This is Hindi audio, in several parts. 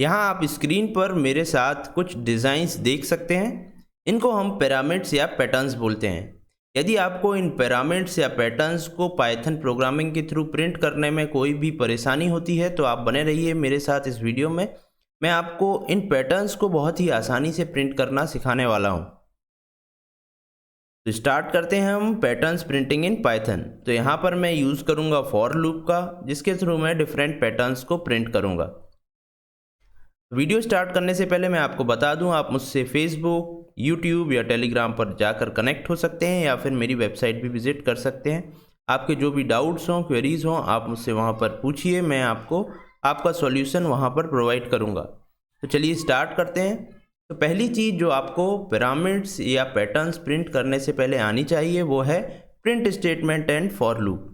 यहाँ आप स्क्रीन पर मेरे साथ कुछ डिज़ाइंस देख सकते हैं। इनको हम पिरामिड्स या पैटर्न्स बोलते हैं। यदि आपको इन पिरामिड्स या पैटर्न्स को पाइथन प्रोग्रामिंग के थ्रू प्रिंट करने में कोई भी परेशानी होती है तो आप बने रहिए मेरे साथ इस वीडियो में। मैं आपको इन पैटर्न्स को बहुत ही आसानी से प्रिंट करना सिखाने वाला हूँ। तो स्टार्ट करते हैं हम पैटर्न्स प्रिंटिंग इन पाइथन। तो यहाँ पर मैं यूज़ करूँगा फॉर लूप का, जिसके थ्रू मैं डिफरेंट पैटर्न्स को प्रिंट करूँगा। वीडियो स्टार्ट करने से पहले मैं आपको बता दूं, आप मुझसे फेसबुक, यूट्यूब या टेलीग्राम पर जाकर कनेक्ट हो सकते हैं या फिर मेरी वेबसाइट भी विजिट कर सकते हैं। आपके जो भी डाउट्स हों, क्वेरीज़ हों, आप मुझसे वहां पर पूछिए, मैं आपको आपका सॉल्यूशन वहां पर प्रोवाइड करूंगा। तो चलिए स्टार्ट करते हैं। तो पहली चीज़ जो आपको पिरामिड्स या पैटर्न्स प्रिंट करने से पहले आनी चाहिए वो है print statement and for loop.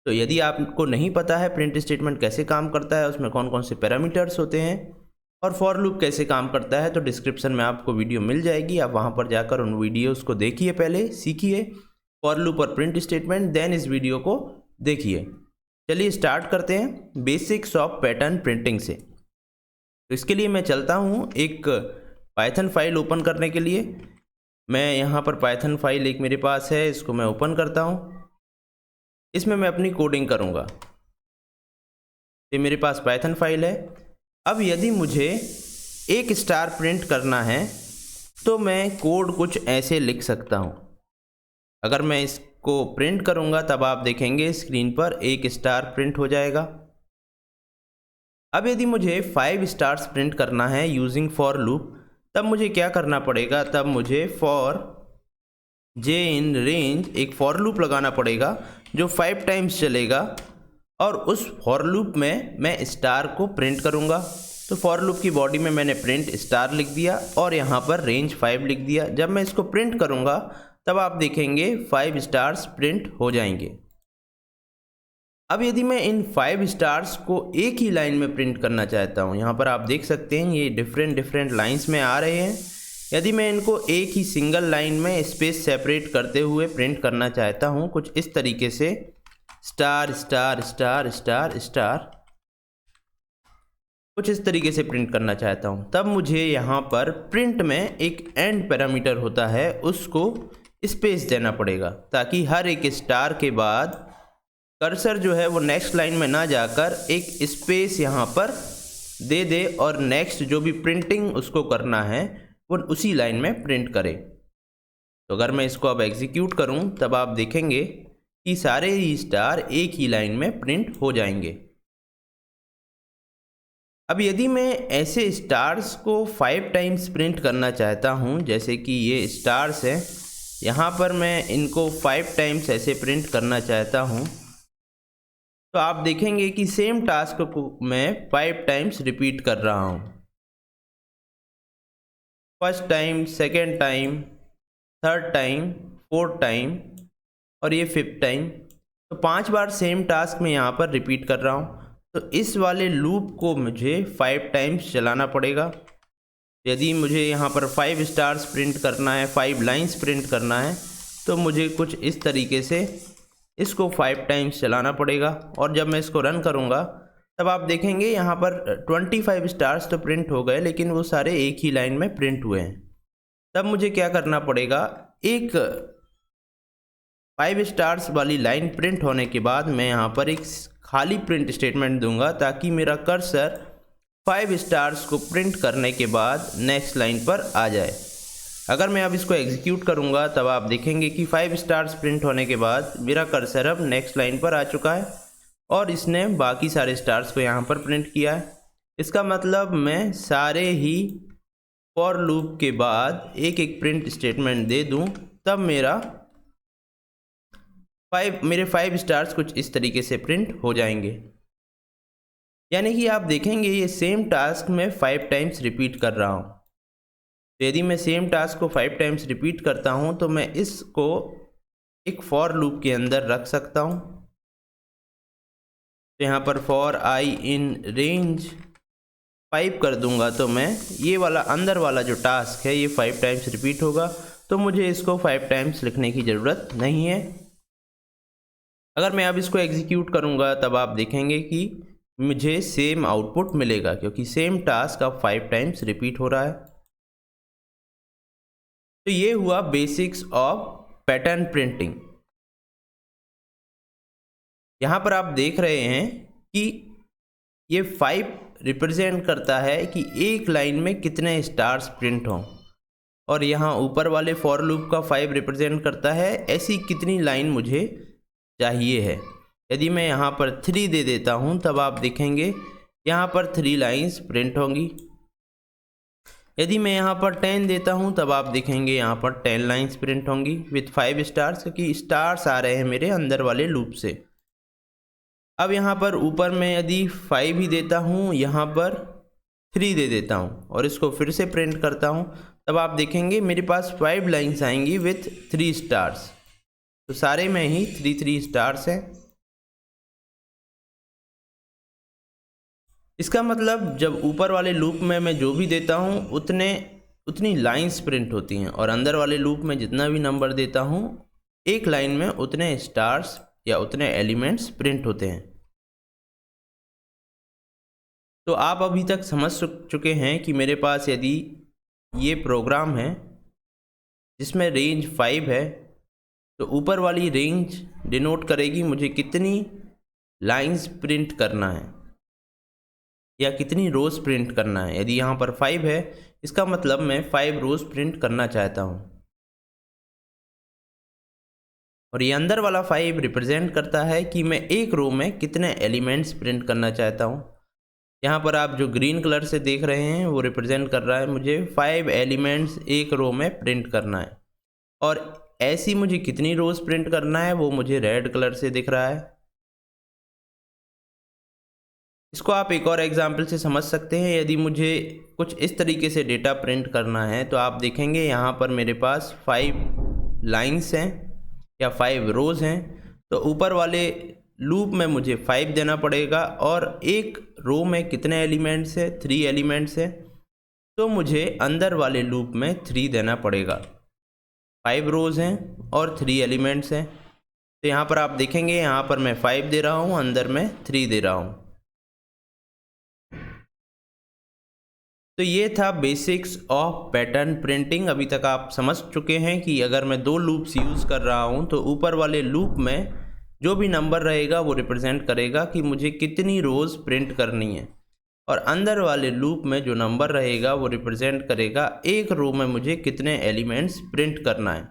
तो यदि आपको नहीं पता है प्रिंट स्टेटमेंट कैसे काम करता है, उसमें कौन कौन से पैरामीटर्स होते हैं और फॉर लूप कैसे काम करता है, तो डिस्क्रिप्शन में आपको वीडियो मिल जाएगी। आप वहां पर जाकर उन वीडियोस को देखिए, पहले सीखिए फॉर लूप और प्रिंट स्टेटमेंट, देन इस वीडियो को देखिए। चलिए स्टार्ट करते हैं बेसिक्स ऑफ पैटर्न प्रिंटिंग से। तो इसके लिए मैं चलता हूं एक पाइथन फाइल ओपन करने के लिए। मैं यहाँ पर पाइथन फाइल एक मेरे पास है, इसको मैं ओपन करता हूँ। इसमें मैं अपनी कोडिंग करूँगा। ये मेरे पास पाइथन फाइल है। अब यदि मुझे एक स्टार प्रिंट करना है तो मैं कोड कुछ ऐसे लिख सकता हूँ। अगर मैं इसको प्रिंट करूँगा तब आप देखेंगे स्क्रीन पर एक स्टार प्रिंट हो जाएगा। अब यदि मुझे 5 स्टार्स प्रिंट करना है यूजिंग फॉर लूप, तब मुझे क्या करना पड़ेगा, तब मुझे फॉर जे इन रेंज एक फॉर लूप लगाना पड़ेगा जो 5 टाइम्स चलेगा और उस फॉर लूप में मैं स्टार को प्रिंट करूंगा। तो फॉर लूप की बॉडी में मैंने प्रिंट स्टार लिख दिया और यहाँ पर रेंज 5 लिख दिया। जब मैं इसको प्रिंट करूंगा तब आप देखेंगे 5 स्टार्स प्रिंट हो जाएंगे। अब यदि मैं इन 5 स्टार्स को एक ही लाइन में प्रिंट करना चाहता हूँ, यहाँ पर आप देख सकते हैं ये डिफरेंट लाइन्स में आ रहे हैं। यदि मैं इनको एक ही सिंगल लाइन में स्पेस सेपरेट करते हुए प्रिंट करना चाहता हूँ कुछ इस तरीके से, star star star star star, कुछ इस तरीके से प्रिंट करना चाहता हूं, तब मुझे यहां पर प्रिंट में एक एंड पैरामीटर होता है, उसको स्पेस देना पड़ेगा ताकि हर एक स्टार के बाद कर्सर जो है वो नेक्स्ट लाइन में ना जाकर एक स्पेस यहां पर दे दे और नेक्स्ट जो भी प्रिंटिंग उसको करना है वो उसी लाइन में प्रिंट करे। तो अगर मैं इसको अब एग्जीक्यूट करूं तब आप देखेंगे कि सारे ही स्टार एक ही लाइन में प्रिंट हो जाएंगे। अब यदि मैं ऐसे स्टार्स को 5 टाइम्स प्रिंट करना चाहता हूं, जैसे कि ये स्टार्स हैं, यहाँ पर मैं इनको 5 टाइम्स ऐसे प्रिंट करना चाहता हूं, तो आप देखेंगे कि सेम टास्क को मैं 5 टाइम्स रिपीट कर रहा हूं। First time, second time, third time, fourth time और ये 5th टाइम। तो 5 बार सेम टास्क में यहाँ पर रिपीट कर रहा हूँ। तो इस वाले लूप को मुझे 5 टाइम्स चलाना पड़ेगा। यदि मुझे यहाँ पर 5 स्टार्स प्रिंट करना है, 5 लाइंस प्रिंट करना है, तो मुझे कुछ इस तरीके से इसको 5 टाइम्स चलाना पड़ेगा। और जब मैं इसको रन करूँगा तब आप देखेंगे यहाँ पर 25 स्टार्स तो प्रिंट हो गए, लेकिन वो सारे एक ही लाइन में प्रिंट हुए हैं। तब मुझे क्या करना पड़ेगा, एक 5 स्टार्स वाली लाइन प्रिंट होने के बाद मैं यहाँ पर एक खाली प्रिंट स्टेटमेंट दूंगा ताकि मेरा कर्सर 5 स्टार्स को प्रिंट करने के बाद नेक्स्ट लाइन पर आ जाए। अगर मैं अब इसको एग्जीक्यूट करूंगा तब आप देखेंगे कि 5 स्टार्स प्रिंट होने के बाद मेरा कर्सर अब नेक्स्ट लाइन पर आ चुका है और इसने बाकी सारे स्टार्स को यहाँ पर प्रिंट किया है। इसका मतलब मैं सारे ही फॉर लूप के बाद एक एक प्रिंट स्टेटमेंट दे दूँ, तब मेरे 5 स्टार्स कुछ इस तरीके से प्रिंट हो जाएंगे। यानी कि आप देखेंगे ये सेम टास्क मैं 5 टाइम्स रिपीट कर रहा हूँ। तो यदि मैं सेम टास्क को 5 टाइम्स रिपीट करता हूँ तो मैं इसको एक फॉर लूप के अंदर रख सकता हूँ। तो यहाँ पर फॉर आई इन रेंज 5 कर दूंगा तो मैं ये वाला अंदर वाला जो टास्क है ये 5 टाइम्स रिपीट होगा। तो मुझे इसको 5 टाइम्स लिखने की ज़रूरत नहीं है। अगर मैं अब इसको एग्जीक्यूट करूंगा तब आप देखेंगे कि मुझे सेम आउटपुट मिलेगा, क्योंकि सेम टास्क अब 5 टाइम्स रिपीट हो रहा है। तो ये हुआ बेसिक्स ऑफ पैटर्न प्रिंटिंग। यहाँ पर आप देख रहे हैं कि ये 5 रिप्रेजेंट करता है कि एक लाइन में कितने स्टार्स प्रिंट हों, और यहाँ ऊपर वाले फॉर लूप का 5 रिप्रेजेंट करता है ऐसी कितनी लाइन मुझे चाहिए है। यदि मैं यहाँ पर 3 दे देता हूँ तब आप देखेंगे यहाँ पर 3 लाइंस प्रिंट होंगी। यदि मैं यहाँ पर 10 देता हूँ तब आप देखेंगे यहाँ पर 10 लाइंस प्रिंट होंगी विथ 5 स्टार्स, क्योंकि स्टार्स आ रहे हैं मेरे अंदर वाले लूप से। अब यहाँ पर ऊपर मैं यदि 5 ही देता हूँ, यहाँ पर 3 दे देता हूँ और इसको फिर से प्रिंट करता हूँ, तब आप देखेंगे मेरे पास 5 लाइंस आएंगी विथ 3 स्टार्स। तो सारे में ही 3 स्टार्स हैं। इसका मतलब जब ऊपर वाले लूप में मैं जो भी देता हूँ उतनी लाइंस प्रिंट होती हैं, और अंदर वाले लूप में जितना भी नंबर देता हूँ एक लाइन में उतने स्टार्स या उतने एलिमेंट्स प्रिंट होते हैं। तो आप अभी तक समझ चुके हैं कि मेरे पास यदि ये प्रोग्राम है जिसमें रेंज 5 है, तो ऊपर वाली रेंज डिनोट करेगी मुझे कितनी लाइंस प्रिंट करना है या कितनी रोज प्रिंट करना है। यदि यहाँ पर 5 है, इसका मतलब मैं 5 रोज प्रिंट करना चाहता हूँ, और ये अंदर वाला 5 रिप्रेजेंट करता है कि मैं एक रो में कितने एलिमेंट्स प्रिंट करना चाहता हूँ। यहाँ पर आप जो ग्रीन कलर से देख रहे हैं वो रिप्रेजेंट कर रहा है मुझे 5 एलिमेंट्स एक रो में प्रिंट करना है, और ऐसी मुझे कितनी रोज प्रिंट करना है वो मुझे रेड कलर से दिख रहा है। इसको आप एक और एग्जाम्पल से समझ सकते हैं। यदि मुझे कुछ इस तरीके से डेटा प्रिंट करना है तो आप देखेंगे यहाँ पर मेरे पास 5 लाइंस हैं या 5 रोज हैं, तो ऊपर वाले लूप में मुझे 5 देना पड़ेगा, और एक रो में कितने एलिमेंट्स हैं, 3 एलिमेंट्स हैं, तो मुझे अंदर वाले लूप में 3 देना पड़ेगा। 5 रोज हैं और 3 एलिमेंट्स हैं, तो यहाँ पर आप देखेंगे यहाँ पर मैं 5 दे रहा हूँ, अंदर में 3 दे रहा हूँ। तो ये था बेसिक्स ऑफ पैटर्न प्रिंटिंग। अभी तक आप समझ चुके हैं कि अगर मैं 2 लूप्स यूज़ कर रहा हूँ तो ऊपर वाले लूप में जो भी नंबर रहेगा वो रिप्रेजेंट करेगा कि मुझे कितनी रोज़ प्रिंट करनी है, और अंदर वाले लूप में जो नंबर रहेगा वो रिप्रेजेंट करेगा एक रो में मुझे कितने एलिमेंट्स प्रिंट करना है।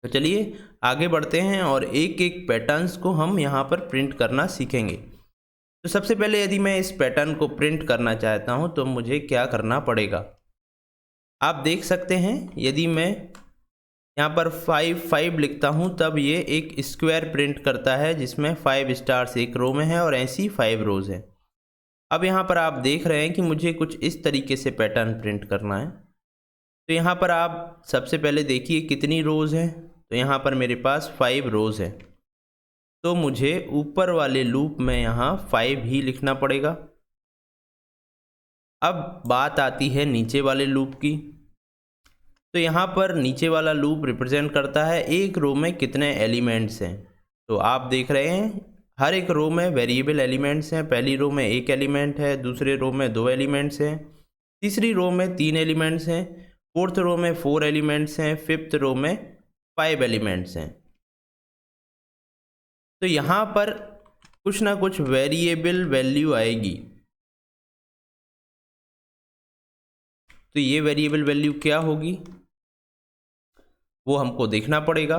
तो चलिए आगे बढ़ते हैं और एक एक पैटर्न्स को हम यहाँ पर प्रिंट करना सीखेंगे। तो सबसे पहले यदि मैं इस पैटर्न को प्रिंट करना चाहता हूँ तो मुझे क्या करना पड़ेगा। आप देख सकते हैं यदि मैं यहाँ पर 5 लिखता हूँ तब ये एक स्क्वायर प्रिंट करता है जिसमें 5 स्टार्स एक रो में है और ऐसी 5 रोज हैं। अब यहाँ पर आप देख रहे हैं कि मुझे कुछ इस तरीके से पैटर्न प्रिंट करना है। तो यहाँ पर आप सबसे पहले देखिए कितनी रोज हैं। तो यहाँ पर मेरे पास 5 रोज हैं, तो मुझे ऊपर वाले लूप में यहाँ 5 ही लिखना पड़ेगा। अब बात आती है नीचे वाले लूप की। तो यहाँ पर नीचे वाला लूप रिप्रेजेंट करता है एक रो में कितने एलिमेंट्स हैं। तो आप देख रहे हैं हर एक रो में वेरिएबल एलिमेंट्स हैं। पहली रो में 1 एलिमेंट है, दूसरे रो में 2 एलिमेंट्स हैं, तीसरी रो में 3 एलिमेंट्स हैं, फोर्थ रो में 4 एलिमेंट्स हैं, फिफ्थ रो में 5 एलिमेंट्स हैं। तो यहाँ पर कुछ ना कुछ वेरिएबल वैल्यू आएगी। तो ये वेरिएबल वैल्यू क्या होगी वो हमको देखना पड़ेगा।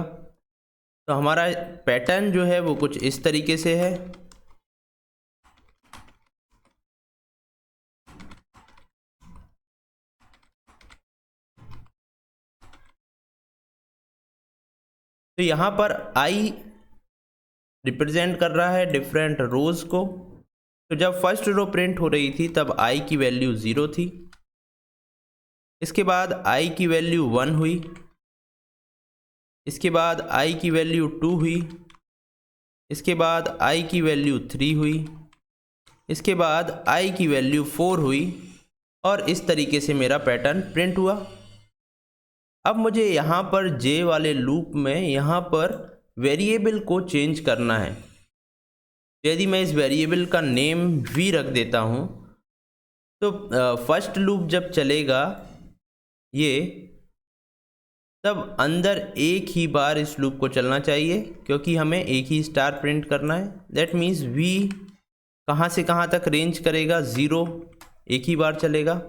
तो हमारा पैटर्न जो है वो कुछ इस तरीके से है। तो यहाँ पर आई रिप्रेजेंट कर रहा है डिफरेंट रोज को। तो जब फर्स्ट रो प्रिंट हो रही थी तब आई की वैल्यू 0 थी, इसके बाद आई की वैल्यू 1 हुई, इसके बाद आई की वैल्यू 2 हुई, इसके बाद आई की वैल्यू 3 हुई, इसके बाद आई की वैल्यू 4 हुई, और इस तरीके से मेरा पैटर्न प्रिंट हुआ। अब मुझे यहाँ पर जे वाले लूप में यहाँ पर वेरिएबल को चेंज करना है। यदि मैं इस वेरिएबल का नेम v रख देता हूँ तो फर्स्ट लूप जब चलेगा ये, तब अंदर एक ही बार इस लूप को चलना चाहिए, क्योंकि हमें एक ही स्टार प्रिंट करना है। दैट मीन्स v कहाँ से कहाँ तक रेंज करेगा, 0 एक ही बार चलेगा।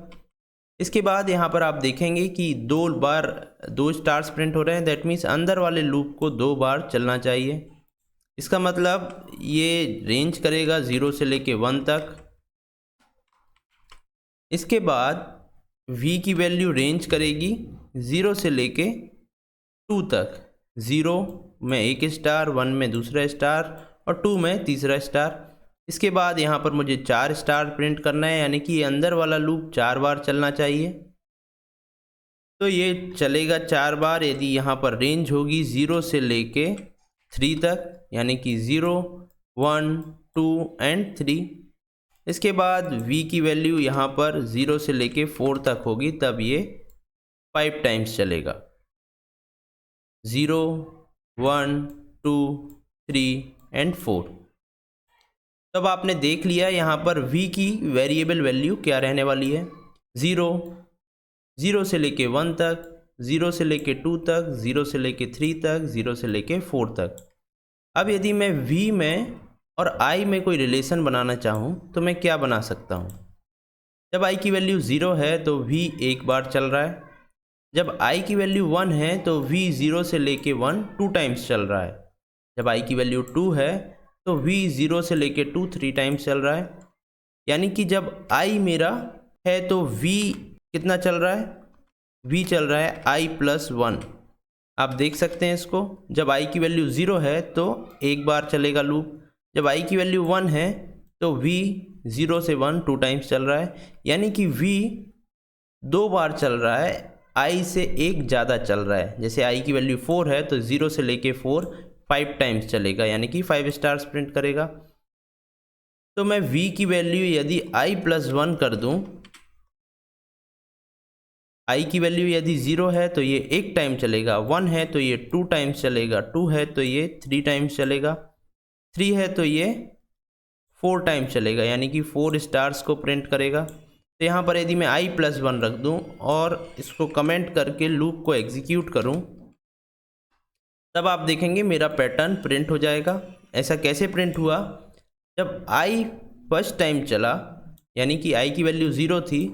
इसके बाद यहाँ पर आप देखेंगे कि 2 बार 2 स्टार्स प्रिंट हो रहे हैं। दैट मीन्स अंदर वाले लूप को 2 बार चलना चाहिए। इसका मतलब ये रेंज करेगा 0 से लेके 1 तक। इसके बाद v की वैल्यू रेंज करेगी 0 से लेके 2 तक। 0 में एक स्टार, 1 में दूसरा स्टार और 2 में तीसरा स्टार। इसके बाद यहाँ पर मुझे 4 स्टार प्रिंट करना है, यानी कि अंदर वाला लूप 4 बार चलना चाहिए। तो ये चलेगा 4 बार यदि यहाँ पर रेंज होगी 0 से लेके 3 तक, यानी कि 0, 1, 2 एंड 3। इसके बाद v की वैल्यू यहाँ पर 0 से लेके 4 तक होगी, तब ये 5 टाइम्स चलेगा। 0, 1, 2, 3 एंड 4। तब आपने देख लिया यहाँ पर v की वेरिएबल वैल्यू क्या रहने वाली है। 0, 0 से लेके 1 तक, 0 से लेके 2 तक, 0 से लेके 3 तक, 0 से लेके 4 तक। अब यदि मैं v में और i में कोई रिलेशन बनाना चाहूँ तो मैं क्या बना सकता हूँ। जब i की वैल्यू 0 है तो v एक बार चल रहा है। जब i की वैल्यू 1 है तो v 0 से लेके 1 2 टाइम्स चल रहा है। जब i की वैल्यू 2 है तो v 0 से लेके 2 3 टाइम्स चल रहा है। यानी कि जब i मेरा है तो v कितना चल रहा है, v चल रहा है i+1। आप देख सकते हैं इसको। जब i की वैल्यू 0 है तो एक बार चलेगा लूप। जब i की वैल्यू 1 है तो v 0 से 1 2 टाइम्स चल रहा है, यानी कि v 2 बार चल रहा है, i से एक ज़्यादा चल रहा है। जैसे i की वैल्यू 4 है तो 0 से लेके 4 5 टाइम्स चलेगा, यानी कि 5 स्टार्स प्रिंट करेगा। तो मैं v की वैल्यू यदि i+1 कर दूं, i की वैल्यू यदि 0 है तो ये 1 टाइम चलेगा, 1 है तो ये 2 टाइम्स चलेगा, 2 है तो ये 3 टाइम्स चलेगा, 3 है तो ये 4 टाइम्स चलेगा, यानी कि 4 स्टार्स को प्रिंट करेगा। तो यहाँ पर यदि मैं i+1 रख दूँ और इसको कमेंट करके लूप को एग्जीक्यूट करूँ, तब आप देखेंगे मेरा पैटर्न प्रिंट हो जाएगा। ऐसा कैसे प्रिंट हुआ, जब i फर्स्ट टाइम चला, यानी कि i की वैल्यू 0 थी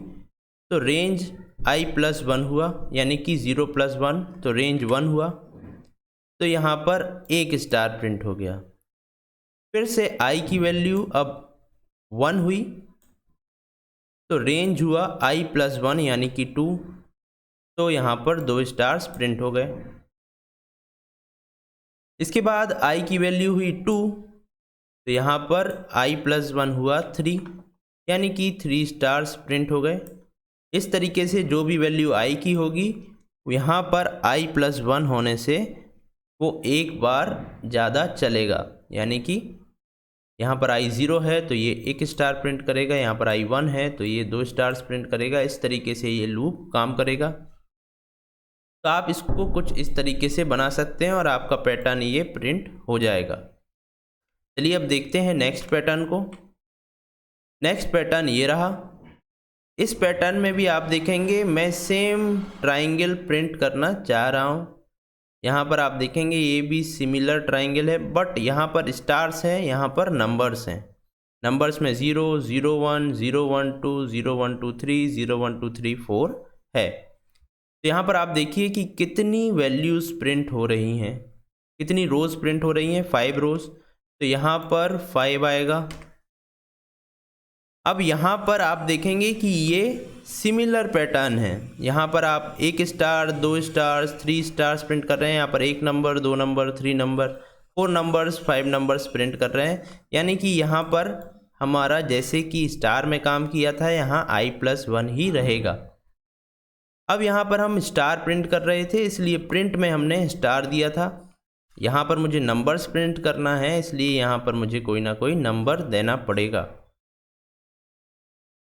तो रेंज i+1 हुआ, यानी कि 0+1 तो रेंज 1 हुआ। तो यहाँ पर एक स्टार प्रिंट हो गया। फिर से i की वैल्यू अब 1 हुई तो रेंज हुआ i+1 यानी कि 2, तो यहाँ पर 2 स्टार्स प्रिंट हो गए। इसके बाद i की वैल्यू हुई 2 तो यहाँ पर i+1 हुआ 3, यानी कि 3 स्टार्स प्रिंट हो गए। इस तरीके से जो भी वैल्यू i की होगी यहाँ पर i+1 होने से वो एक बार ज़्यादा चलेगा, यानी कि यहाँ पर i 0 है तो ये 1 स्टार प्रिंट करेगा, यहाँ पर i 1 है तो ये 2 स्टार्स प्रिंट करेगा। इस तरीके से ये लूप काम करेगा। तो आप इसको कुछ इस तरीके से बना सकते हैं और आपका पैटर्न ये प्रिंट हो जाएगा। चलिए अब देखते हैं नेक्स्ट पैटर्न को। नेक्स्ट पैटर्न ये रहा। इस पैटर्न में भी आप देखेंगे मैं सेम ट्राइंगल प्रिंट करना चाह रहा हूँ। यहाँ पर आप देखेंगे ये भी सिमिलर ट्राइंगल है, बट यहाँ पर स्टार्स हैं, यहाँ पर नंबर्स हैं। नंबर्स में 0, 0, 1, 0, 1, 2, 0, 1, 2, 3, 0, 1, 2, 3, 4 है। तो यहाँ पर आप देखिए कि कितनी वैल्यूज़ प्रिंट हो रही हैं, कितनी रोज़ प्रिंट हो रही हैं, 5 रोज़। तो यहाँ पर 5 आएगा। अब यहाँ पर आप देखेंगे कि ये सिमिलर पैटर्न है। यहाँ पर आप 1 स्टार, 2 स्टार्स, 3 स्टार्स प्रिंट कर रहे हैं। यहाँ पर 1 number, 2 number, 3 number, 4 numbers, 5 numbers print कर रहे हैं। यानी कि यहाँ पर हमारा जैसे कि स्टार में काम किया था, यहाँ i+1 ही रहेगा। अब यहाँ पर हम स्टार प्रिंट कर रहे थे, इसलिए प्रिंट में हमने स्टार दिया था। यहाँ पर मुझे नंबर्स प्रिंट करना है, इसलिए यहाँ पर मुझे कोई ना कोई नंबर देना पड़ेगा।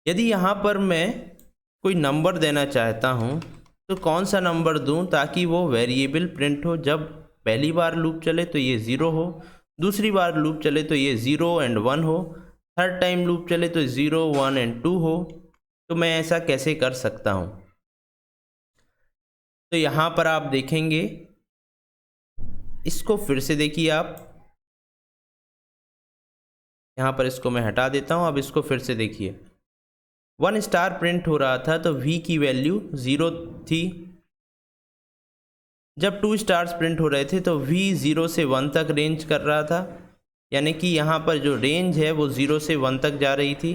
यदि यहाँ पर मैं कोई नंबर देना चाहता हूँ तो कौन सा नंबर दूँ ताकि वो वेरिएबल प्रिंट हो। जब पहली बार लूप चले तो ये 0 हो, दूसरी बार लूप चले तो ये 0 एंड 1 हो, थर्ड टाइम लूप चले तो 0 1 एंड 2 हो। तो मैं ऐसा कैसे कर सकता हूँ? तो यहाँ पर आप देखेंगे, इसको फिर से देखिए आप, यहाँ पर इसको मैं हटा देता हूँ। अब इसको फिर से देखिए, 1 स्टार प्रिंट हो रहा था तो v की वैल्यू 0 थी। जब 2 स्टार्स प्रिंट हो रहे थे तो v 0 से 1 तक रेंज कर रहा था, यानी कि यहाँ पर जो रेंज है वो 0 से 1 तक जा रही थी।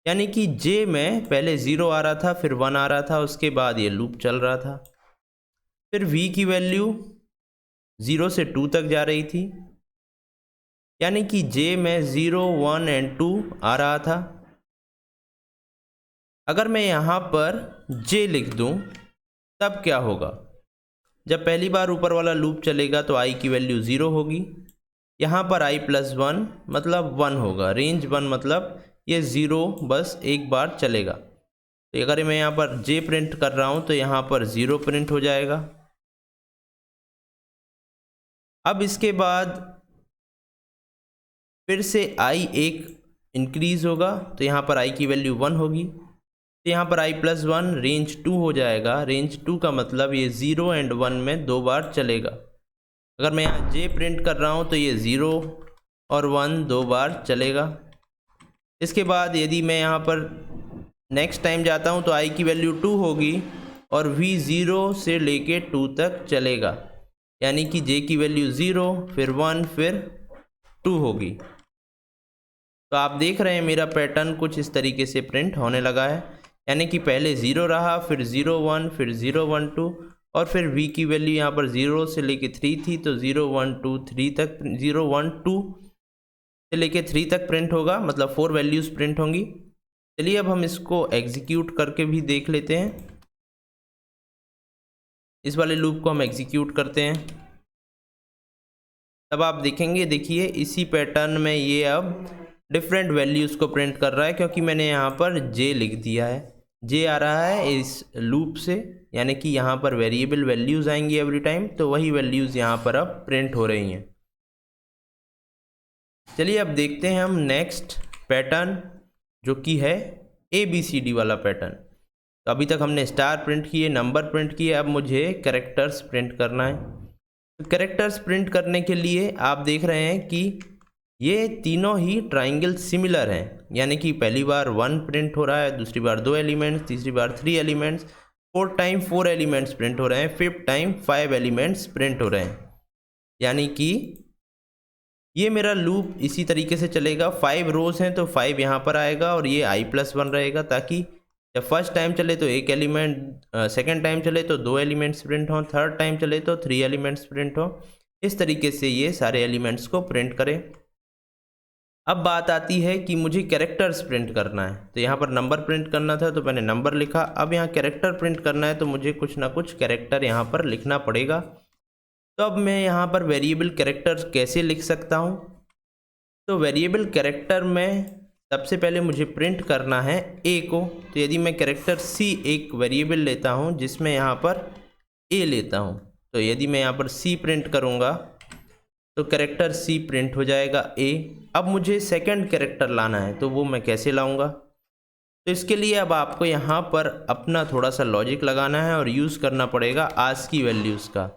यानी कि j में पहले 0 आ रहा था, फिर 1 आ रहा था, उसके बाद ये लूप चल रहा था। फिर v की वैल्यू 0 से 2 तक जा रही थी, यानी कि j में 0 1 एंड 2 आ रहा था। अगर मैं यहाँ पर j लिख दूँ तब क्या होगा? जब पहली बार ऊपर वाला लूप चलेगा तो i की वैल्यू 0 होगी, यहाँ पर i प्लस 1 मतलब 1 होगा, रेंज 1 मतलब ये 0 बस एक बार चलेगा। तो अगर मैं यहाँ पर j प्रिंट कर रहा हूँ तो यहाँ पर 0 प्रिंट हो जाएगा। अब इसके बाद फिर से i एक इंक्रीज होगा, तो यहाँ पर i की वैल्यू 1 होगी, तो यहाँ पर i प्लस 1 रेंज 2 हो जाएगा। रेंज 2 का मतलब ये 0 एंड 1 में 2 बार चलेगा। अगर मैं यहाँ j प्रिंट कर रहा हूँ तो ये 0 और 1 2 बार चलेगा। इसके बाद यदि मैं यहाँ पर नेक्स्ट टाइम जाता हूँ तो i की वैल्यू 2 होगी और v 0 से लेके 2 तक चलेगा, यानी कि j की वैल्यू 0 फिर 1 फिर 2 होगी। तो आप देख रहे हैं मेरा पैटर्न कुछ इस तरीके से प्रिंट होने लगा है, यानी कि पहले 0 रहा, फिर 0 1 फिर 0 1 2 और फिर v की वैल्यू यहाँ पर 0 से लेके 3 थी, तो 0 1 2 3 तक 0 1 2 से लेके 3 तक प्रिंट होगा, मतलब 4 वैल्यूज़ प्रिंट होंगी। चलिए अब हम इसको एग्जीक्यूट करके भी देख लेते हैं। इस वाले लूप को हम एग्जीक्यूट करते हैं, तब आप देखेंगे, देखिए इसी पैटर्न में ये अब डिफरेंट वैल्यूज़ को प्रिंट कर रहा है, क्योंकि मैंने यहाँ पर j लिख दिया है। j आ रहा है इस लूप से, यानी कि यहाँ पर वेरिएबल वैल्यूज़ आएंगी एवरी टाइम, तो वही वैल्यूज़ यहाँ पर अब प्रिंट हो रही हैं। चलिए अब देखते हैं हम नेक्स्ट पैटर्न, जो कि है ABCD वाला पैटर्न। तो अभी तक हमने स्टार प्रिंट किए, नंबर प्रिंट किए, अब मुझे कैरेक्टर्स प्रिंट करना है। तो कैरेक्टर्स प्रिंट करने के लिए आप देख रहे हैं कि ये तीनों ही ट्राइंगल सिमिलर हैं, यानी कि पहली बार 1 प्रिंट हो रहा है, दूसरी बार 2 एलिमेंट्स, तीसरी बार 3 elements, fourth time 4 elements print हो रहे हैं, फिफ्थ टाइम 5 एलिमेंट्स प्रिंट हो रहे हैं। यानी कि ये मेरा लूप इसी तरीके से चलेगा। 5 रोज हैं तो 5 यहाँ पर आएगा और ये i+1 रहेगा, ताकि जब फर्स्ट टाइम चले तो 1 एलिमेंट, सेकेंड टाइम चले तो 2 एलिमेंट्स प्रिंट हों, थर्ड टाइम चले तो 3 एलिमेंट्स प्रिंट हों। इस तरीके से ये सारे एलिमेंट्स को प्रिंट करें। अब बात आती है कि मुझे कैरेक्टर्स प्रिंट करना है, तो यहाँ पर नंबर प्रिंट करना था तो मैंने नंबर लिखा। अब यहाँ कैरेक्टर प्रिंट करना है तो मुझे कुछ ना कुछ कैरेक्टर यहाँ पर लिखना पड़ेगा। तो अब मैं यहाँ पर वेरिएबल कैरेक्टर कैसे लिख सकता हूँ? तो वेरिएबल कैरेक्टर में सबसे पहले मुझे प्रिंट करना है a को। तो यदि मैं कैरेक्टर c एक वेरिएबल लेता हूँ जिसमें यहाँ पर a लेता हूँ, तो यदि मैं यहाँ पर c प्रिंट करूँगा तो कैरेक्टर c प्रिंट हो जाएगा a। अब मुझे सेकंड कैरेक्टर लाना है, तो वो मैं कैसे लाऊंगा? तो इसके लिए अब आपको यहाँ पर अपना थोड़ा सा लॉजिक लगाना है और यूज़ करना पड़ेगा आस्की वैल्यूज़ का।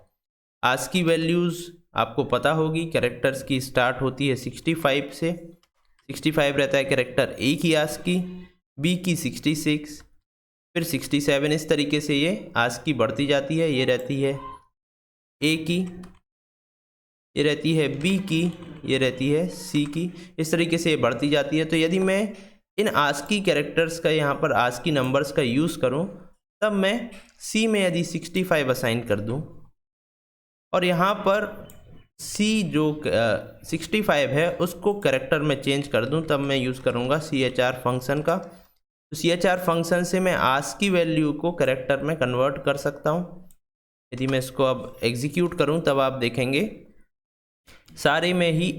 आस्की वैल्यूज़ आपको पता होगी, कैरेक्टर्स की स्टार्ट होती है 65 से। 65 रहता है कैरेक्टर a की आस्की, b की 66, फिर 67। इस तरीके से ये आस्की बढ़ती जाती है। ये रहती है a की, ये रहती है b की, ये रहती है c की। इस तरीके से ये बढ़ती जाती है। तो यदि मैं इन आस्की कैरेक्टर्स का, यहाँ पर आस्की नंबर्स का यूज़ करूँ, तब मैं c में यदि 65 असाइन कर दूँ और यहाँ पर c जो 65 है उसको कैरेक्टर में चेंज कर दूँ, तब मैं यूज़ करूँगा CHR फंक्शन का। तो CHR फंक्शन से मैं आस्की वैल्यू को कैरेक्टर में कन्वर्ट कर सकता हूँ। यदि मैं इसको अब एग्जीक्यूट करूँ तब आप देखेंगे सारे में ही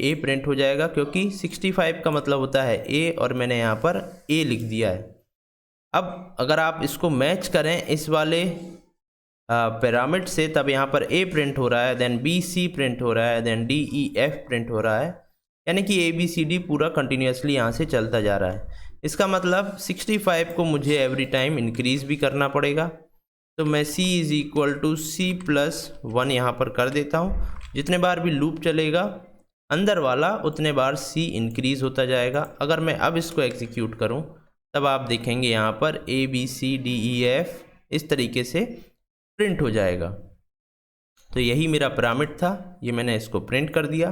a प्रिंट हो जाएगा, क्योंकि 65 का मतलब होता है a और मैंने यहाँ पर a लिख दिया है। अब अगर आप इसको मैच करें इस वाले पिरामिड से, तब यहाँ पर ए प्रिंट हो रहा है, देन बी सी प्रिंट हो रहा है, then D E F print हो रहा है, यानी कि ए बी सी डी पूरा कंटिन्यूसली यहाँ से चलता जा रहा है। इसका मतलब 65 को मुझे एवरी टाइम इंक्रीज़ भी करना पड़ेगा। तो मैं c is equal to C plus 1 यहाँ पर कर देता हूँ। जितने बार भी लूप चलेगा अंदर वाला उतने बार c इंक्रीज़ होता जाएगा। अगर मैं अब इसको एग्जीक्यूट करूँ तब आप देखेंगे यहाँ पर A B C D E F इस तरीके से प्रिंट हो जाएगा। तो यही मेरा पिरामिड था, ये मैंने इसको प्रिंट कर दिया।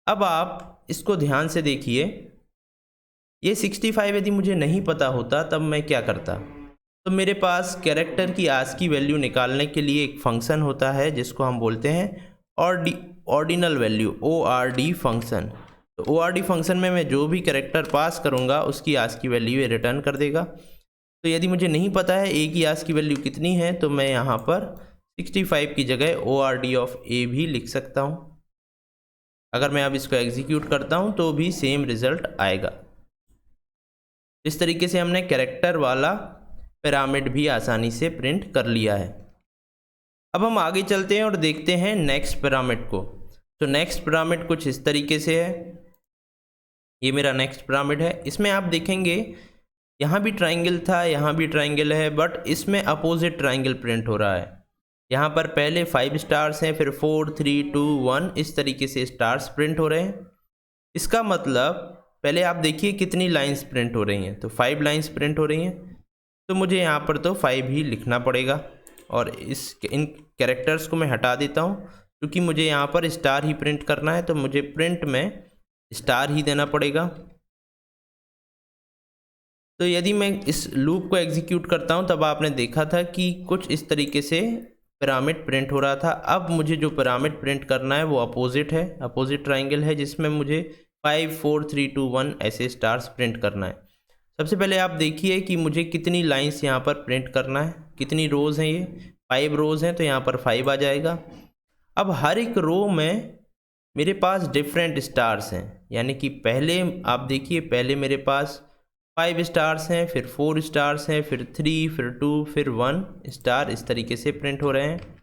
अब आप इसको ध्यान से देखिए, ये 65 यदि मुझे नहीं पता होता तब मैं क्या करता। तो मेरे पास कैरेक्टर की आस्की वैल्यू निकालने के लिए एक फंक्शन होता है जिसको हम बोलते हैं ऑर्डिनल वैल्यू, ORD फंक्शन। तो ORD फंक्शन में मैं जो भी कैरेक्टर पास करूँगा उसकी आस्की वैल्यू ये रिटर्न कर देगा। तो यदि मुझे नहीं पता है ए की आस्की वैल्यू कितनी है तो मैं यहाँ पर 65 की जगह ORD ऑफ ए भी लिख सकता हूँ। अगर मैं अब इसको एग्जीक्यूट करता हूँ तो भी सेम रिजल्ट आएगा। इस तरीके से हमने कैरेक्टर वाला पिरामिड भी आसानी से प्रिंट कर लिया है। अब हम आगे चलते हैं और देखते हैं नेक्स्ट पिरामिड को। तो नेक्स्ट पिरामिड कुछ इस तरीके से है। ये मेरा नेक्स्ट पिरामिड है। इसमें आप देखेंगे यहाँ भी ट्राइंगल था, यहाँ भी ट्राइंगल है, बट इसमें अपोजिट ट्राइंगल प्रिंट हो रहा है। यहाँ पर पहले 5 स्टार्स हैं, फिर 4 3 2 1 इस तरीके से स्टार्स प्रिंट हो रहे हैं। इसका मतलब पहले आप देखिए कितनी लाइंस प्रिंट हो रही हैं। तो 5 लाइंस प्रिंट हो रही हैं, तो मुझे यहाँ पर तो 5 ही लिखना पड़ेगा और इन कैरेक्टर्स को मैं हटा देता हूँ क्योंकि मुझे यहाँ पर स्टार ही प्रिंट करना है। तो मुझे प्रिंट में स्टार ही देना पड़ेगा। तो यदि मैं इस लूप को एग्जीक्यूट करता हूँ तब आपने देखा था कि कुछ इस तरीके से पिरामिड प्रिंट हो रहा था। अब मुझे जो पिरामिड प्रिंट करना है वो अपोजिट है, अपोजिट ट्राइंगल है, जिसमें मुझे 5 4 3 2 1 ऐसे स्टार्स प्रिंट करना है। सबसे पहले आप देखिए कि मुझे कितनी लाइंस यहाँ पर प्रिंट करना है, कितनी रोज़ हैं। ये 5 रोज़ हैं तो यहाँ पर 5 आ जाएगा। अब हर एक रो में मेरे पास डिफरेंट स्टार्स हैं, यानी कि पहले आप देखिए, पहले मेरे पास 5 स्टार्स हैं, फिर 4 स्टार्स हैं, फिर 3, फिर 2, फिर 1 स्टार इस तरीके से प्रिंट हो रहे हैं।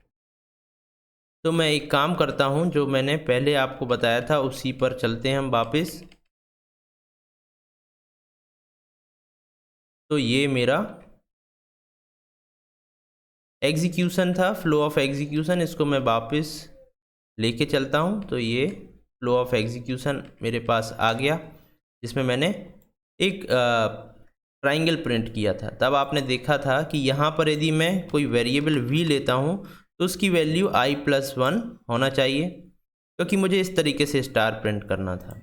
तो मैं एक काम करता हूं, जो मैंने पहले आपको बताया था उसी पर चलते हैं हम वापस। तो ये मेरा एग्जीक्यूशन था, फ्लो ऑफ एग्जीक्यूशन, इसको मैं वापस लेके चलता हूं। तो ये फ्लो ऑफ एग्जीक्यूशन मेरे पास आ गया, जिसमें मैंने एक ट्राइंगल प्रिंट किया था। तब आपने देखा था कि यहाँ पर यदि मैं कोई वेरिएबल v लेता हूँ तो उसकी वैल्यू i+1 होना चाहिए, क्योंकि मुझे इस तरीके से स्टार प्रिंट करना था।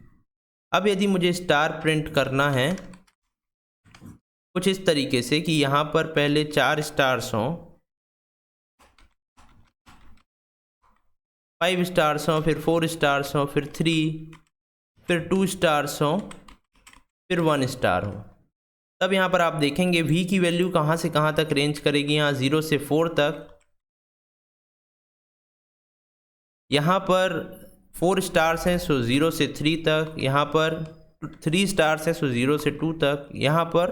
अब यदि मुझे स्टार प्रिंट करना है कुछ इस तरीके से कि यहाँ पर पहले 4 स्टार्स हों, 5 स्टार्स हों, फिर 4 स्टार्स हों, फिर 3, फिर 2 स्टार्स हों, फिर 1 स्टार हो। तब यहाँ पर आप देखेंगे v की वैल्यू कहाँ से कहाँ तक रेंज करेगी। यहाँ 0 से 4 तक, यहाँ पर 4 स्टार्स हैं सो 0 से 3 तक, यहाँ पर 3 स्टार्स हैं सो 0 से 2 तक, यहाँ पर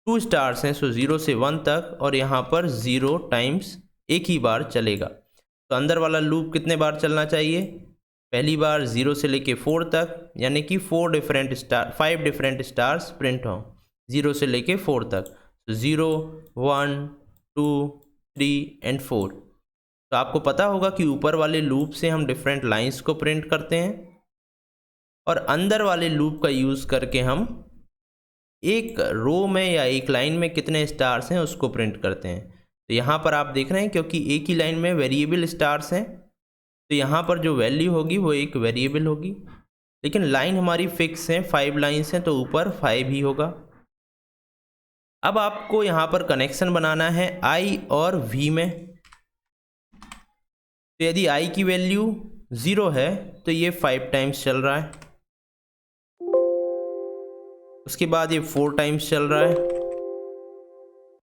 2 स्टार्स हैं सो 0 से 1 तक, और यहाँ पर 0 टाइम्स एक ही बार चलेगा। तो अंदर वाला लूप कितने बार चलना चाहिए? पहली बार 0 से लेके 4 तक, यानी कि 5 डिफरेंट स्टार्स प्रिंट हों 0 से लेके 4 तक। तो 0 1 2 3 एंड 4। तो आपको पता होगा कि ऊपर वाले लूप से हम डिफरेंट लाइंस को प्रिंट करते हैं और अंदर वाले लूप का यूज़ करके हम एक रो में या एक लाइन में कितने स्टार्स हैं उसको प्रिंट करते हैं। तो यहाँ पर आप देख रहे हैं क्योंकि एक ही लाइन में वेरिएबल स्टार्स हैं, तो यहाँ पर जो वैल्यू होगी वो एक वेरिएबल होगी, लेकिन लाइन हमारी फिक्स है, 5 लाइन्स हैं तो ऊपर 5 ही होगा। अब आपको यहाँ पर कनेक्शन बनाना है i और v में। तो यदि i की वैल्यू 0 है तो ये 5 टाइम्स चल रहा है, उसके बाद ये 4 टाइम्स चल रहा है,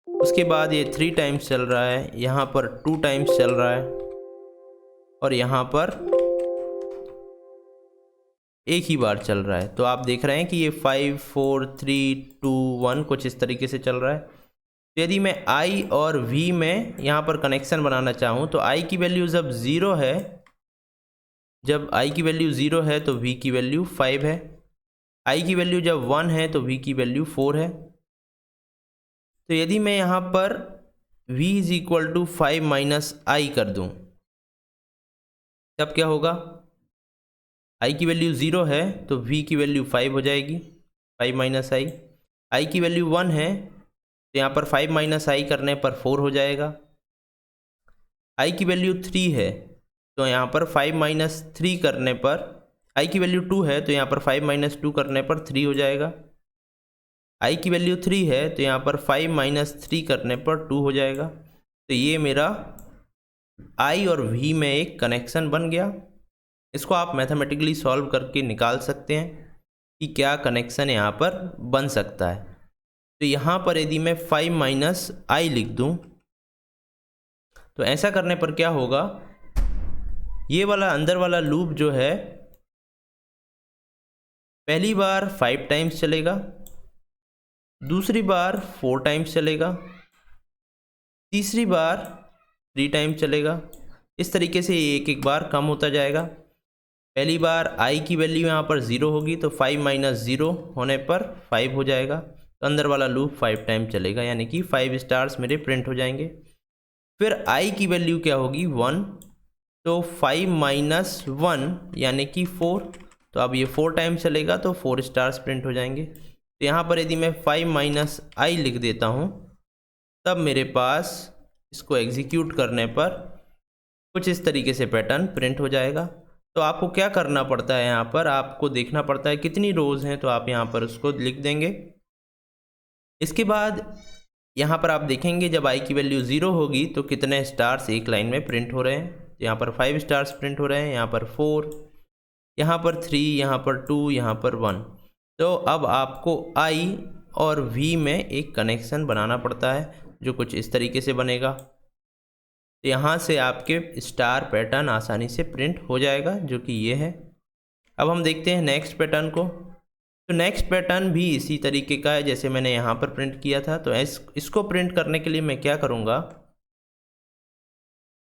उसके बाद ये 3 टाइम्स चल रहा है, यहाँ पर 2 टाइम्स चल रहा है, और यहाँ पर एक ही बार चल रहा है। तो आप देख रहे हैं कि ये 5 4 3 2 1 कुछ इस तरीके से चल रहा है। तो यदि मैं आई और वी में यहाँ पर कनेक्शन बनाना चाहूँ तो आई की वैल्यू जब ज़ीरो है, जब आई की वैल्यू ज़ीरो है तो वी की वैल्यू 5 है। आई की वैल्यू जब 1 है तो वी की वैल्यू 4 है। तो यदि मैं यहाँ पर v is equal to 5 minus i कर दूँ तब क्या होगा? आई की वैल्यू 0 है तो v की वैल्यू 5 हो जाएगी, 5 माइनस आई। आई की वैल्यू 1 है तो यहाँ पर 5 माइनस आई करने पर 4 हो जाएगा। आई की वैल्यू 3 है तो यहाँ पर 5 माइनस 3 करने पर, आई की वैल्यू 2 है तो यहाँ पर 5 माइनस 2 करने पर 3 हो जाएगा। आई की वैल्यू 3 है तो यहाँ पर 5 माइनस 3 करने पर 2 हो जाएगा। तो ये मेरा आई और वी में एक कनेक्शन बन गया। इसको आप मैथमेटिकली सॉल्व करके निकाल सकते हैं कि क्या कनेक्शन यहाँ पर बन सकता है। तो यहाँ पर यदि मैं 5 माइनस आई लिख दूँ तो ऐसा करने पर क्या होगा, ये वाला अंदर वाला लूप जो है पहली बार 5 टाइम्स चलेगा, दूसरी बार 4 टाइम्स चलेगा, तीसरी बार 3 टाइम्स चलेगा। इस तरीके से ये एक एक बार कम होता जाएगा। पहली बार आई की वैल्यू यहाँ पर 0 होगी तो 5 माइनस 0 होने पर 5 हो जाएगा। तो अंदर वाला लूप 5 टाइम चलेगा, यानी कि 5 स्टार्स मेरे प्रिंट हो जाएंगे। फिर आई की वैल्यू क्या होगी 1, तो 5 माइनस 1 यानी कि 4, तो अब ये 4 टाइम चलेगा तो 4 स्टार्स प्रिंट हो जाएंगे। तो यहाँ पर यदि मैं 5 माइनस आई लिख देता हूँ तब मेरे पास इसको एग्जीक्यूट करने पर कुछ इस तरीके से पैटर्न प्रिंट हो जाएगा। तो आपको क्या करना पड़ता है, यहाँ पर आपको देखना पड़ता है कितनी रोज़ हैं, तो आप यहाँ पर उसको लिख देंगे। इसके बाद यहाँ पर आप देखेंगे जब आई की वैल्यू 0 होगी तो कितने स्टार्स एक लाइन में प्रिंट हो रहे हैं। यहाँ पर 5 स्टार्स प्रिंट हो रहे हैं, यहाँ पर 4, यहाँ पर 3, यहाँ पर 2, यहाँ पर 1। तो अब आपको आई और वी में एक कनेक्शन बनाना पड़ता है जो कुछ इस तरीके से बनेगा। तो यहाँ से आपके स्टार पैटर्न आसानी से प्रिंट हो जाएगा, जो कि ये है। अब हम देखते हैं नेक्स्ट पैटर्न को। तो नेक्स्ट पैटर्न भी इसी तरीके का है जैसे मैंने यहाँ पर प्रिंट किया था। तो इसको प्रिंट करने के लिए मैं क्या करूँगा,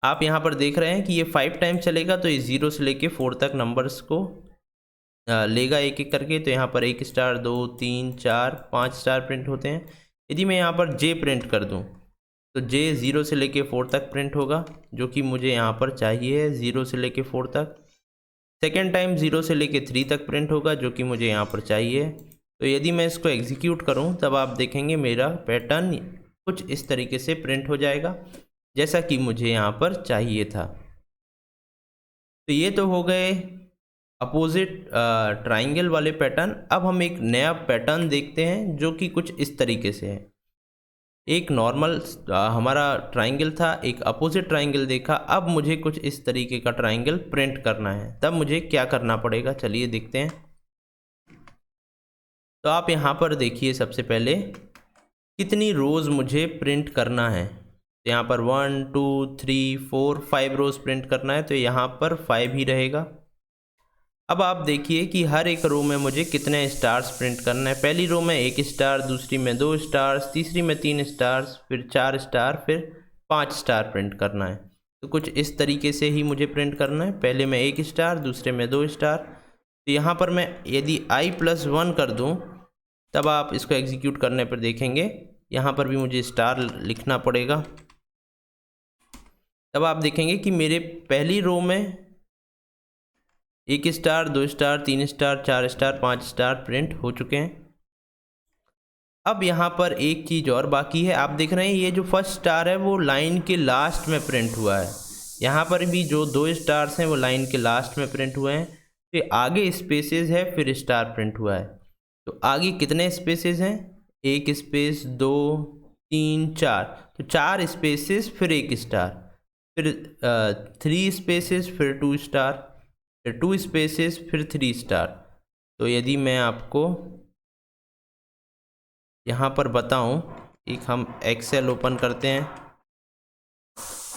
आप यहाँ पर देख रहे हैं कि ये 5 टाइम चलेगा तो ये 0 से लेके 4 तक नंबर्स को लेगा एक एक करके। तो यहाँ पर 1 स्टार, 2, 3, 4, 5 स्टार प्रिंट होते हैं। यदि मैं यहाँ पर जे प्रिंट कर दूँ तो जे 0 से लेके 4 तक प्रिंट होगा, जो कि मुझे यहाँ पर चाहिए है 0 से लेके 4 तक। सेकेंड टाइम 0 से लेके 3 तक प्रिंट होगा, जो कि मुझे यहाँ पर चाहिए। तो यदि मैं इसको एग्जीक्यूट करूँ तब आप देखेंगे मेरा पैटर्न कुछ इस तरीके से प्रिंट हो जाएगा जैसा कि मुझे यहाँ पर चाहिए था। तो ये तो हो गए अपोजिट ट्राइंगल वाले पैटर्न। अब हम एक नया पैटर्न देखते हैं जो कि कुछ इस तरीके से है। एक नॉर्मल हमारा ट्राइंगल था, एक अपोजिट ट्राइंगल देखा, अब मुझे कुछ इस तरीके का ट्राइंगल प्रिंट करना है। तब मुझे क्या करना पड़ेगा, चलिए देखते हैं। तो आप यहाँ पर देखिए सबसे पहले कितनी रोज़ मुझे प्रिंट करना है। तो यहाँ पर 1, 2, 3, 4, 5 रोज़ प्रिंट करना है, तो यहाँ पर 5 ही रहेगा। अब आप देखिए कि हर एक रो में मुझे कितने स्टार्स प्रिंट करना है। पहली रो में 1 स्टार, दूसरी में 2 स्टार्स, तीसरी में 3 स्टार्स, फिर 4 स्टार, फिर 5 स्टार प्रिंट करना है। तो कुछ इस तरीके से ही मुझे प्रिंट करना है। पहले में 1 स्टार, दूसरे में 2 स्टार। तो यहाँ पर मैं यदि i+1 कर दूँ तब आप इसको एग्जीक्यूट करने पर देखेंगे यहाँ पर भी मुझे स्टार लिखना पड़ेगा। तब आप देखेंगे कि मेरे पहली रो में 1 star, 2 star, 3 star, 4 star, 5 star print हो चुके हैं। अब यहाँ पर एक चीज़ और बाकी है। आप देख रहे हैं ये जो फर्स्ट स्टार है वो लाइन के लास्ट में प्रिंट हुआ है। यहाँ पर भी जो 2 स्टार्स हैं वो लाइन के लास्ट में प्रिंट हुए हैं। फिर आगे स्पेसेस है, फिर स्टार प्रिंट हुआ है। तो आगे कितने स्पेसेस हैं, 1 स्पेस, 2, 3, 4। तो 4 स्पेसेस फिर 1 स्टार, फिर 3 स्पेसेस फिर 2 स्टार, फिर 2 स्पेसेस फिर 3 स्टार। तो यदि मैं आपको यहाँ पर बताऊँ, एक हम एक्सेल ओपन करते हैं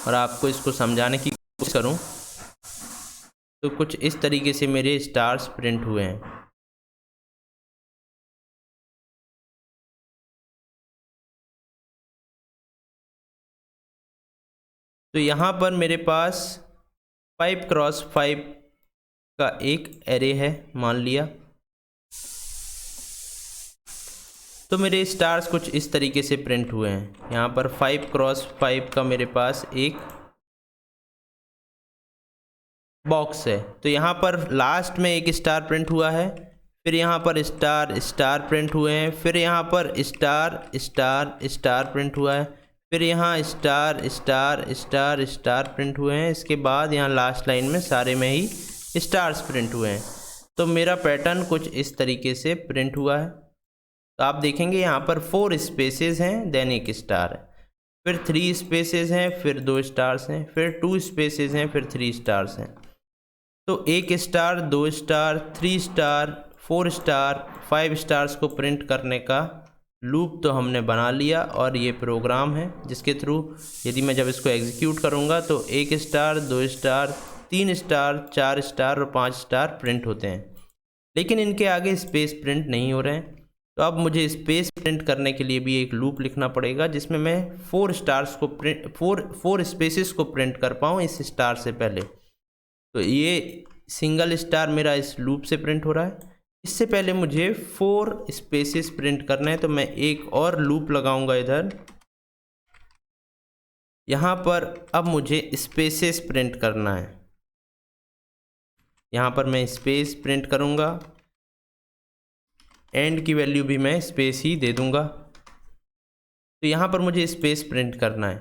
और आपको इसको समझाने की कोशिश करूँ, तो कुछ इस तरीके से मेरे स्टार्स प्रिंट हुए हैं। तो यहाँ पर मेरे पास 5x5 का एक एरे है मान लिया। तो मेरे स्टार्स कुछ इस तरीके से प्रिंट हुए हैं। यहाँ पर 5x5 का मेरे पास एक बॉक्स है। तो यहाँ पर लास्ट में एक स्टार प्रिंट हुआ है, फिर यहाँ पर स्टार स्टार प्रिंट हुए हैं, फिर यहाँ पर स्टार स्टार स्टार प्रिंट हुआ है, फिर यहाँ star star star star print हुए हैं। इसके बाद यहाँ लास्ट लाइन में सारे में ही स्टार्स प्रिंट हुए हैं। तो मेरा पैटर्न कुछ इस तरीके से प्रिंट हुआ है। तो आप देखेंगे यहाँ पर 4 स्पेसेस हैं, देन एक स्टार है, फिर 3 स्पेसेस हैं, फिर 2 स्टार्स हैं, फिर 2 स्पेसेस हैं, फिर 3 स्टार्स हैं। तो 1 star, 2 star, 3 star, 4 star, 5 stars को प्रिंट करने का लूप तो हमने बना लिया। और ये प्रोग्राम है जिसके थ्रू यदि मैं जब इसको एग्जीक्यूट करूँगा तो 1 स्टार, 2 स्टार, 3 स्टार, 4 स्टार और 5 स्टार प्रिंट होते हैं। लेकिन इनके आगे स्पेस प्रिंट नहीं हो रहे हैं। तो अब मुझे स्पेस प्रिंट करने के लिए भी एक लूप लिखना पड़ेगा जिसमें मैं 4 स्टार्स को प्रिंट 4 स्पेसेस को प्रिंट कर पाऊँ इस स्टार से पहले। तो ये सिंगल स्टार मेरा इस लूप से प्रिंट हो रहा है। इससे पहले मुझे 4 स्पेसेस प्रिंट करना है, तो मैं एक और लूप लगाऊंगा इधर। यहाँ पर अब मुझे स्पेसेस प्रिंट करना है। यहाँ पर मैं स्पेस प्रिंट करूँगा, एंड की वैल्यू भी मैं स्पेस ही दे दूँगा। तो यहाँ पर मुझे स्पेस प्रिंट करना है।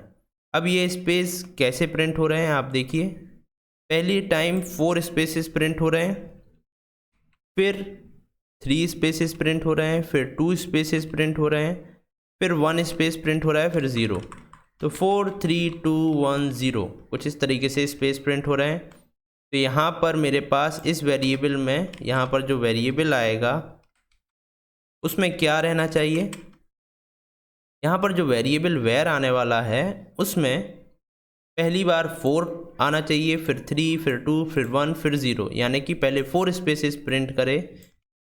अब ये स्पेस कैसे प्रिंट हो रहे हैं आप देखिए। पहली टाइम 4 स्पेसेस प्रिंट हो रहे हैं, फिर 3 स्पेसेस प्रिंट हो रहे हैं, फिर 2 स्पेसेस प्रिंट हो रहे हैं, फिर 1 स्पेस प्रिंट हो रहा है, फिर 0। तो 4 3 2 1 0 कुछ इस तरीके से स्पेस प्रिंट हो रहे हैं। तो यहाँ पर मेरे पास इस वेरिएबल में, यहाँ पर जो वेरिएबल आएगा उसमें क्या रहना चाहिए। यहाँ पर जो वेरिएबल वेर आने वाला है उसमें पहली बार 4 आना चाहिए, फिर 3, फिर 2, फिर 1, फिर 0, यानी कि पहले 4 स्पेसेस प्रिंट करे,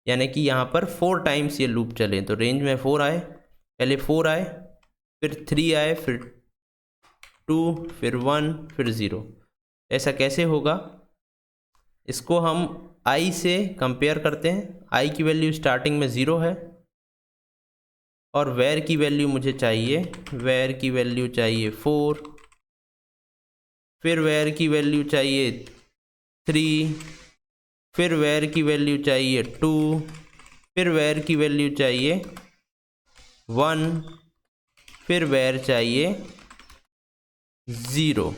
यानी कि यहाँ पर 4 टाइम्स ये लूप चले। तो रेंज में 4 आए, पहले 4 आए, फिर 3 आए, फिर 2, फिर 1, फिर 0। ऐसा कैसे होगा, इसको हम i से कंपेयर करते हैं। i की वैल्यू स्टार्टिंग में 0 है और वेर की वैल्यू मुझे चाहिए, वेर की वैल्यू चाहिए 4, फिर वेर की वैल्यू चाहिए 3, फिर वेर की वैल्यू चाहिए 2, फिर वेर की वैल्यू चाहिए 1, फिर वेर चाहिए 0।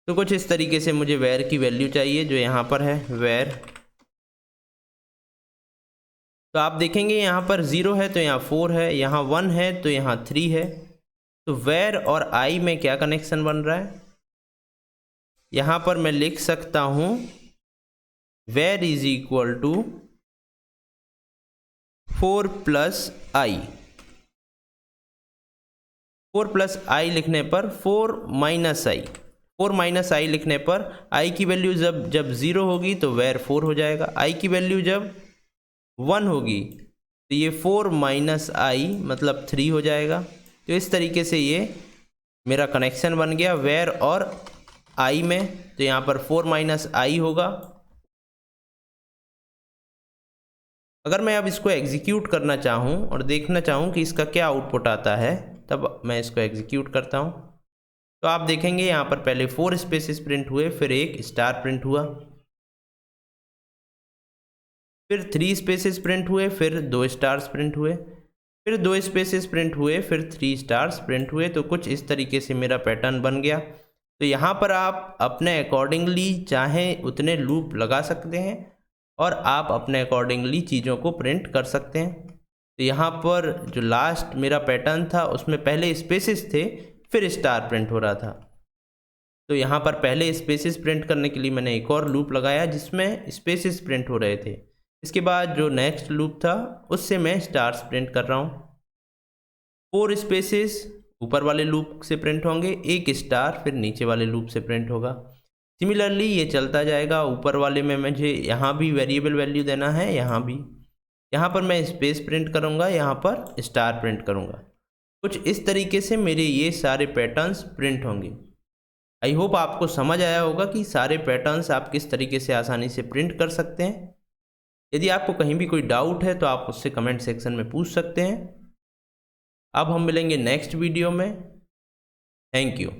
तो कुछ इस तरीके से मुझे वेर की वैल्यू चाहिए जो यहाँ पर है वेर। तो आप देखेंगे यहाँ पर 0 है तो यहाँ 4 है, यहाँ 1 है तो यहाँ 3 है। तो वेर और i में क्या कनेक्शन बन रहा है, यहाँ पर मैं लिख सकता हूँ where is equal to 4 plus i. 4 plus i लिखने पर 4 माइनस आई, 4 माइनस आई लिखने पर i की वैल्यू जब 0 होगी तो वेर 4 हो जाएगा, i की वैल्यू जब 1 होगी तो ये 4 माइनस आई मतलब 3 हो जाएगा। तो इस तरीके से ये मेरा कनेक्शन बन गया वेर और i में। तो यहाँ पर 4 माइनस आई होगा। अगर मैं अब इसको एग्जीक्यूट करना चाहूँ और देखना चाहूँ कि इसका क्या आउटपुट आता है, तब मैं इसको एग्जीक्यूट करता हूँ। तो आप देखेंगे यहाँ पर पहले 4 स्पेसेस प्रिंट हुए, फिर एक स्टार प्रिंट हुआ, फिर 3 स्पेसेस प्रिंट हुए, फिर 2 स्टार्स प्रिंट हुए, फिर 2 स्पेसेस प्रिंट हुए, फिर 3 स्टार्स प्रिंट हुए। तो कुछ इस तरीके से मेरा पैटर्न बन गया। तो यहाँ पर आप अपने अकॉर्डिंगली चाहें उतने लूप लगा सकते हैं और आप अपने अकॉर्डिंगली चीज़ों को प्रिंट कर सकते हैं। तो यहाँ पर जो लास्ट मेरा पैटर्न था उसमें पहले स्पेसेस थे, फिर स्टार प्रिंट हो रहा था। तो यहाँ पर पहले स्पेसेस प्रिंट करने के लिए मैंने एक और लूप लगाया जिसमें स्पेसेस प्रिंट हो रहे थे। इसके बाद जो नेक्स्ट लूप था उससे मैं स्टार्स प्रिंट कर रहा हूँ। 4 स्पेसेस ऊपर वाले लूप से प्रिंट होंगे, एक स्टार फिर नीचे वाले लूप से प्रिंट होगा। सिमिलरली ये चलता जाएगा। ऊपर वाले में मुझे यहाँ भी वेरिएबल वैल्यू देना है, यहाँ भी। यहाँ पर मैं स्पेस प्रिंट करूँगा, यहाँ पर स्टार प्रिंट करूँगा। कुछ इस तरीके से मेरे ये सारे पैटर्न्स प्रिंट होंगे। आई होप आपको समझ आया होगा कि सारे पैटर्न्स आप किस तरीके से आसानी से प्रिंट कर सकते हैं। यदि आपको कहीं भी कोई डाउट है तो आप उससे कमेंट सेक्शन में पूछ सकते हैं। अब हम मिलेंगे नेक्स्ट वीडियो में। Thank you.